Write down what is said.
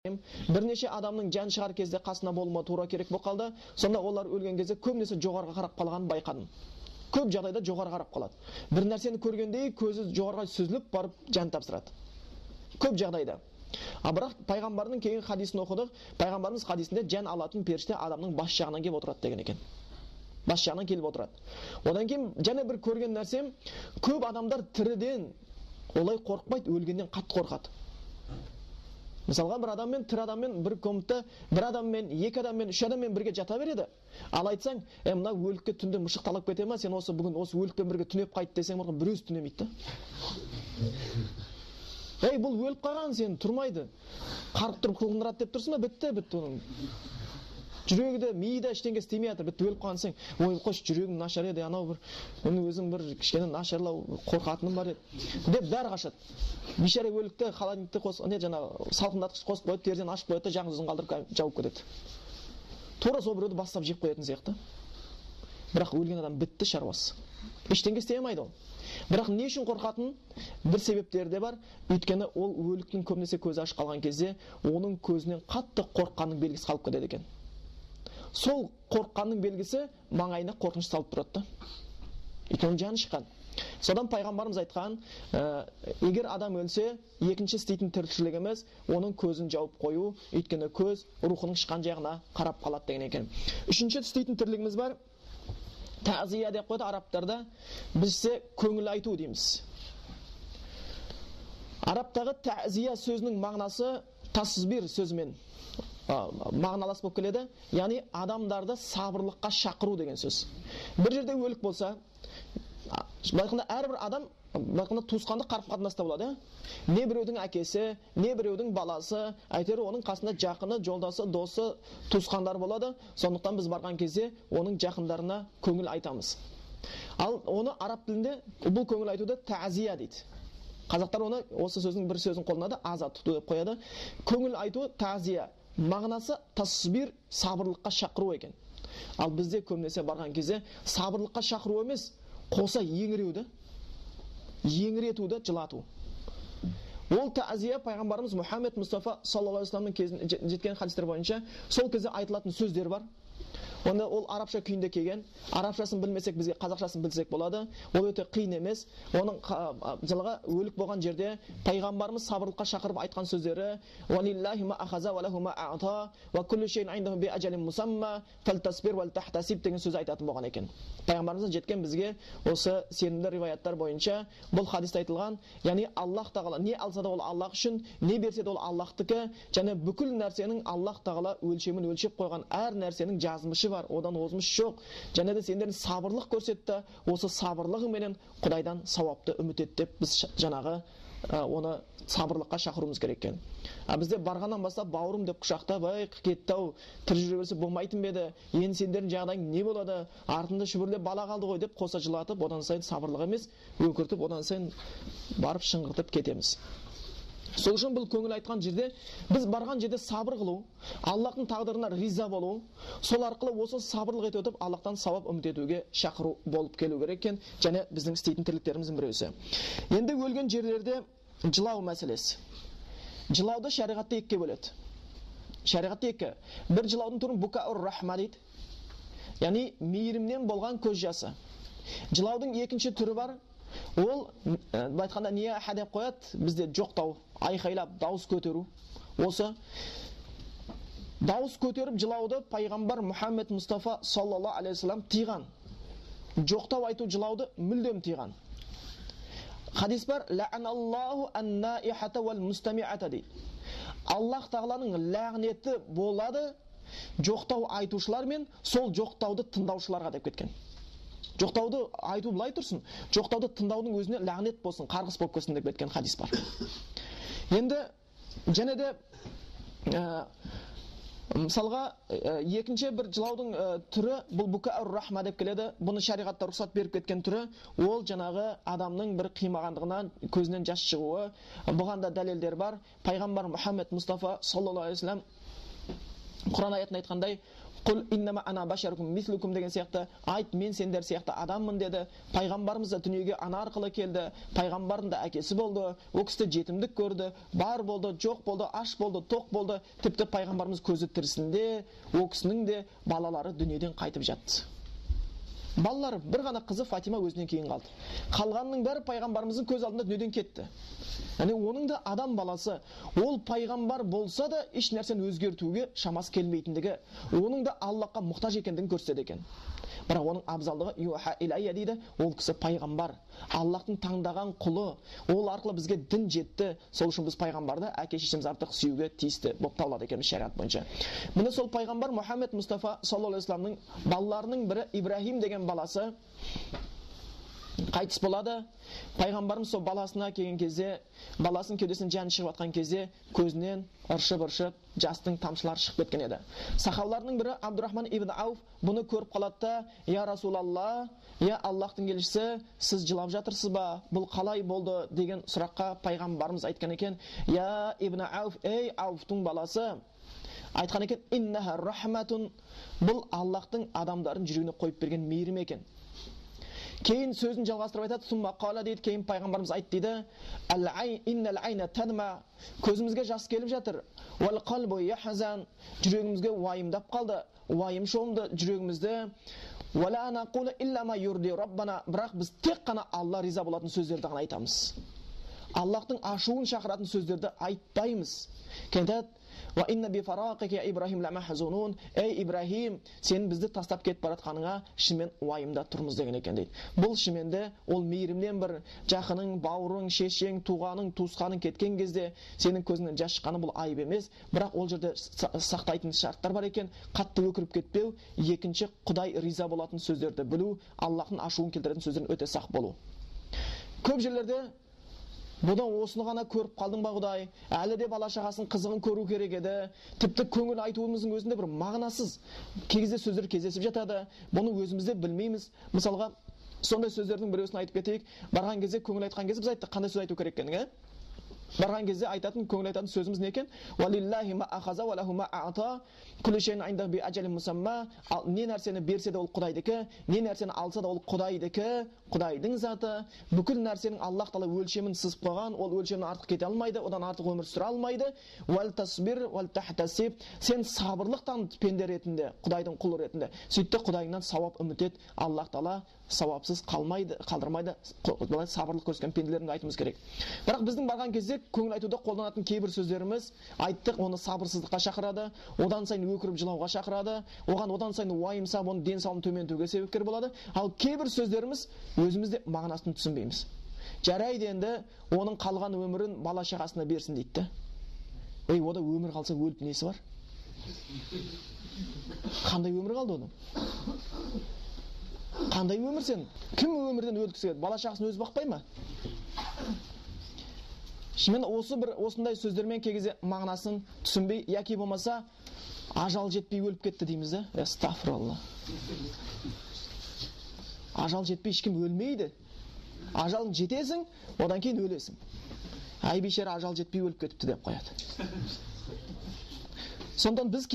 Бірнеше адамның жан шығар кезде қасына болуыма тура керек болып қалды. Сонда олар өлген кезде көбінесе жоғарыға қарап қалғанын байқадым. Көп жағдайда жоғарыға қарап қалады. Бір нәрсені көргенде көзі жоғарыға сүзіліп барып жан тапсырады. Көп жағдайда. Бірақ пайғамбардың кейін хадисін оқыдық. Пайғамбарымыз хадисінде жан алатын періште адамның бас жағынан келіп отырады деген екен. Бас жағынан келіп отырады. Одан кейін және бір көрген нәрсем, көп адамдар тіріден олай қорықпайды, өлгеннен қатты қорқады. Мысалға бір адаммен, тірі адаммен бір комнатта, бір адаммен, екі адаммен, үш адаммен бірге жата береді. Ал айтсаң, мына өлікке түнде мышықталып кете ма, сен осы бүгін осы өлікпен бірге түнеп қайт десең, біреусі түнемейді. Бұл өліп қалған, сен тұрмайды. Қарып тұрып қылғындырады деп тұрсың ба? Бітті оның. Жүрегі де, миы да ештеңе істемей жатыр. Бітті өліп қалған сен. Ой, қош, жүрегім нашар еді, анау өзім бір кішкене нашарлау қорқатыным бар еді. Деп бәрі қашады. Бишара өлікті холодильникте салқындатқыш қосып қойып, терезені ашып қояды да жаң жүзін қалдырып жауып кетеді. Тура сол біреуді бастап жеп қоятын сияқты. Бірақ өлген адам бітті шаруасы. Ештеңе істей алмайды ол. Бірақ не үшін қорқатын? Бір себептері де бар. Өйткені ол өліктің көбінесе көзі ашық қалған кезде оның көзінен қатты қорыққанның белгісі қалып кетеді екен. Сол қорыққанның белгісі маңайына қорқыныш салып тұрады. Өйткені жаны шыққан. Содан пайғамбарымыз айтқан, егер адам өлсе, екінші істейтін тіршілік емес, оның көзін жауып қою, өйткені көз рухының шыққан жағына қарап қалады деген екен. Үшінші істейтін тірлігіміз бар. Тазия деп қойды арабтарда, бізде көңіл айту дейміз. Арабтағы тазия сөзінің мағынасы тасбир сөзімен мағыналас болып келеді. Яғни адамдарды сабырлыққа шақыру деген сөз. Бір жерде өлік болса, байқында әрбір адам туысқанды қарым қатынаста болады. Не біреудің әкесі, не біреудің баласы, әйтеуір оның қасында жақыны, жолдасы, досы, туысқандар болады. Сондықтан біз барған кезде оның жақындарына көңіл айтамыз. Ал оны араб тілінде бұл көңіл айтуды тазия дейді. Қазақтар оны осы сөздің бір сөзін қолданады, аза тұту деп қояды. Көңіл айту тазия. Мағынасы тасбир, сабырлыққа шақыру екен. Ал бізде көбінесе барған кезде сабырлыққа шақыру емес, қоса еңіреуді, еңіретуді, жылату. Ол тазия пайғамбарымыз Мұхаммед Мұстафа саллаллаху алейхи вассаламның кезінде жеткен хадистер бойынша сол кезде айтылатын сөздер бар. Онда ол арабша күйінде келген. Арабшасын білмесек, бізге қазақшасын білсек болады. Ол өте қиын емес. Оның жылға өлік болған жерде пайғамбарымыз сабырлыққа шақырып айтқан сөздері: "Валиллахи ма ахаза ва лаху ма а'та ва куллу шейин индаху би ажалин мусамма фалтасбир вал тахтасиб" деген сөз айтатын болған екен. Пайғамбарымыз жеткен бізге осы сенімді риwаяттар бойынша бұл хадисте айтылған, яғни Аллах тағала не алса да ол Аллах үшін, не берсе де ол Аллахтікі, және бүкіл нәрсенің Аллах тағала өлшемін өлшеп қойған, әр нәрсенің жазмышы бар, одан озмыш жоқ. Және де сендердің сабырлық көрсетті, осы сабырлығыңменен Құдайдан сауапты үміт ет деп біз жаңағы оны сабырлыққа шақыруымыз керек екен. Бізде барғаннан бастап бауырым деп құшақтап, кетті-ау, тірі жүре берсе болмайтын беді, енді сендердің жағдайың не болады, артында шүбірлеп бала қалды ғой деп қоса жылатып, одан сайын сабырлық емес, өкіртіп, одан сайын барып шыңғыртып кетеміз. Сол үшін бұл көңіл айтқан жерде, біз барған жерде сабыр қылу, Аллахтың тағдырына риза болу, сол арқылы осы сабырлық ете өтіп, Аллахтан сауап үміт етуге шақыру болып келу керек екен, және біздің істейтін тірліктеріміздің біреусі. Енді өлген жерлерде жылау мәселесі. Жылауды шариғатта екіге бөледі. Шариғатта екі. Бір жылаудың түрін букаур рахма дейді. Яғни мейірімнен болған көз жасы. Жылаудың екінші түрі бар. Ол айтқанда нияха деп қояды, бізде жоқтау, айқайлап, дауыс көтеру. Осы дауыс көтеріп жылауды пайғамбар Мұхаммед Мұстафа саллаллаху алейхи вассалам тыйған. Жоқтау айту жылауды мүлдем тыйған. Хадис бар: "Ла'аналлаху ан-наихата вал мустами'ата" дейді. Аллах тағаланың лағнеті болады жоқтау айтушылар мен сол жоқтауды тыңдаушыларға деп кеткен. Жоқтауды айту былай тұрсын, жоқтауды тыңдаудың өзіне лағнет болсын, қарғыс болып кетсін деп кеткен хадис бар. Енді және де мысалға екінші бір жылаудың түрі бұл букаур рахма деп келеді. Бұны шариғатта рұқсат беріп кеткен түрі, ол жаңағы адамның бір қимағандығынан көзінен жас шығуы. Бұған да дәлелдер бар. Пайғамбар Мұхаммед Мұстафа саллаллаху алейхи вассалам Құран аятында айтқандай: Құл иннама ана башарукум мислукум деген сияқты, айт мен сендер сияқты адаммын деді. Пайғамбарымыз да дүниеге ана арқылы келді. Пайғамбардың да әкесі болды. Ол кісі жетімдік көрді, бар болды, жоқ болды, аш болды, тоқ болды. Тіпті пайғамбарымыз көзі тірісінде ол кісінің де балалары дүниеден қайтып жатты. Балалары бір ғана қызы Фатима өзінен кейін қалды. Қалғанның бәрі пайғамбарымыздың көз алдында дүниеден кетті. Яғни оның да адам баласы, ол пайғамбар болса да еш нәрсені өзгертуге шамасы келмейтіндігі, оның да Аллахқа мұқтаж екендігін көрсетеді екен. Бірақ оның абзалдығы юха илайя дейді, ол кісі пайғамбар, Аллахтың таңдаған құлы, ол арқылы бізге дін жетті. Сол үшін біз пайғамбарды әке шешеміз артық сүюге тиісті болып табылады екенбіз шариғат бойынша. Міне сол пайғамбар Мұхаммед Мұстафа саллаллаху алейхи вассаламның балаларының бірі Ибрахим деген баласы қайтыс болады. Пайғамбарымыз сол баласына келген кезде, баласының кеудесінен жаны шығып жатқан кезде, көзінен ыршып жастың тамшылары шығып кеткен еді. Сахабалардың бірі Абдурахман ибн Ауф бұны көріп қалады да: "Я Расулалла, я Аллахтың елшісі, сіз жылап жатырсыз ба? Бұл қалай болды?" деген сұраққа пайғамбарымыз айтқан екен: "Я ибн Ауф, ей Ауфтың баласы", айтқан екен: "Иннаха рахматун", бұл Аллахтың адамдардың жүрегіне қойып берген мейірім екен. Кейін сөзін жалғастырып айтады: "Сумма қала" дейді, кейін пайғамбарымыз айтты дейді: "Иннал айна тадма", көзімізге жас келіп жатыр. "Вал қалбу яхзан", жүрегімізге уайымдап қалды, уайым шомды жүрегімізді. "Вала нақулу илля ма юрди раббана", бірақ біз тек қана Алла риза болатын сөздерді ғана айтамыз. Аллахтың ашуын шақыратын сөздерді айтпаймыз. Кентат: "Ва инна би фарақика я Ибрахим ла махзунун", ей Ибрахим, сен бізді тастап кетіп баратқаныңа шынымен уайымда тұрмыз деген екен дейді. Бұл шыныменде ол мейірімнен бір жақының, бауырың, шешең, туғаның, туысқаның кеткен кезде сенің көзіңнен жас шыққаны бұл айып емес, бірақ ол жерде сақтайтын шарттар бар екен. Қатты өкіріп кетпеу, екінші Құдай риза болатын сөздерді білу, Аллахтың ашуын келтіретін сөздерден өте сақ болу. Көп жерлерде бұдан осыны ғана көріп қалдың ба Құдай? Әлі де бала шағасын қызығын көру керек еді. Тіпті көңіл айтуымыздың өзінде бір мағынасыз кезде сөздер кездесіп жатады. Бұны өзімізде білмейміз. Мысалға, сондай сөздердің біреусін айтып кетейік. Барған кезде, көңіл айтқан кезде біз айттық қандай сөз айту керек екенін, барған кезде айтатын, көңіл айтатын сөзіміз не екен? "Валиллахи ма ахаза ва лаху ма аата, куллу шайин индаху би аджалин мусамма", не нәрсені берсе де ол Құдайдікі, не нәрсені алса да ол Құдайдікі, Құдайдың заты. Бүкіл нәрсенің Аллах Тағала өлшемін сызып қойған, ол өлшемнен артық кете алмайды, одан артық өмір сүре алмайды. "Вал тасбир вал тахтасиб", сен сабырлық таныт пенде ретінде, Құдайдың құлы ретінде. Сөйтті Құдайыңнан сауап үміт ет. Аллах Тағала сауапсыз қалдырмайды. Былай сабырлық көрсеткен пенделерді айтымыз керек. Бірақ біздің барған кезде көңіл айтуда қолданатын кейбір сөздеріміз, айттық, оны сабырсыздыққа шақырады, одан сайын өкіріп жылауға шақырады, одан сайын уайымсап, оны денсаулығын төмендетуге себепкер болады. Ал кейбір сөздеріміз өзімізде мағынасын түсінбейміз. Жарайды енді оның қалған өмірін бала шағасына берсін дейді. Ей, ода өмір қалса өліп несі бар? Қандай өмір қалды оның? Қандай өмір сен? Кім өмірден өлгісі келеді? Бала шағасын өзі бақпай ма? Шымен осындай сөздермен кей кезде мағынасын түсінбей, яки болмаса ажал жетпей өліп кетті дейміз да. Астағфиралла. Ажал жетпей ешкім өлмейді. Ажалың жетесің, одан кейін өлесің. Ай бейшара ажал жетпей өліп кетіпті деп қояды. Сондан біз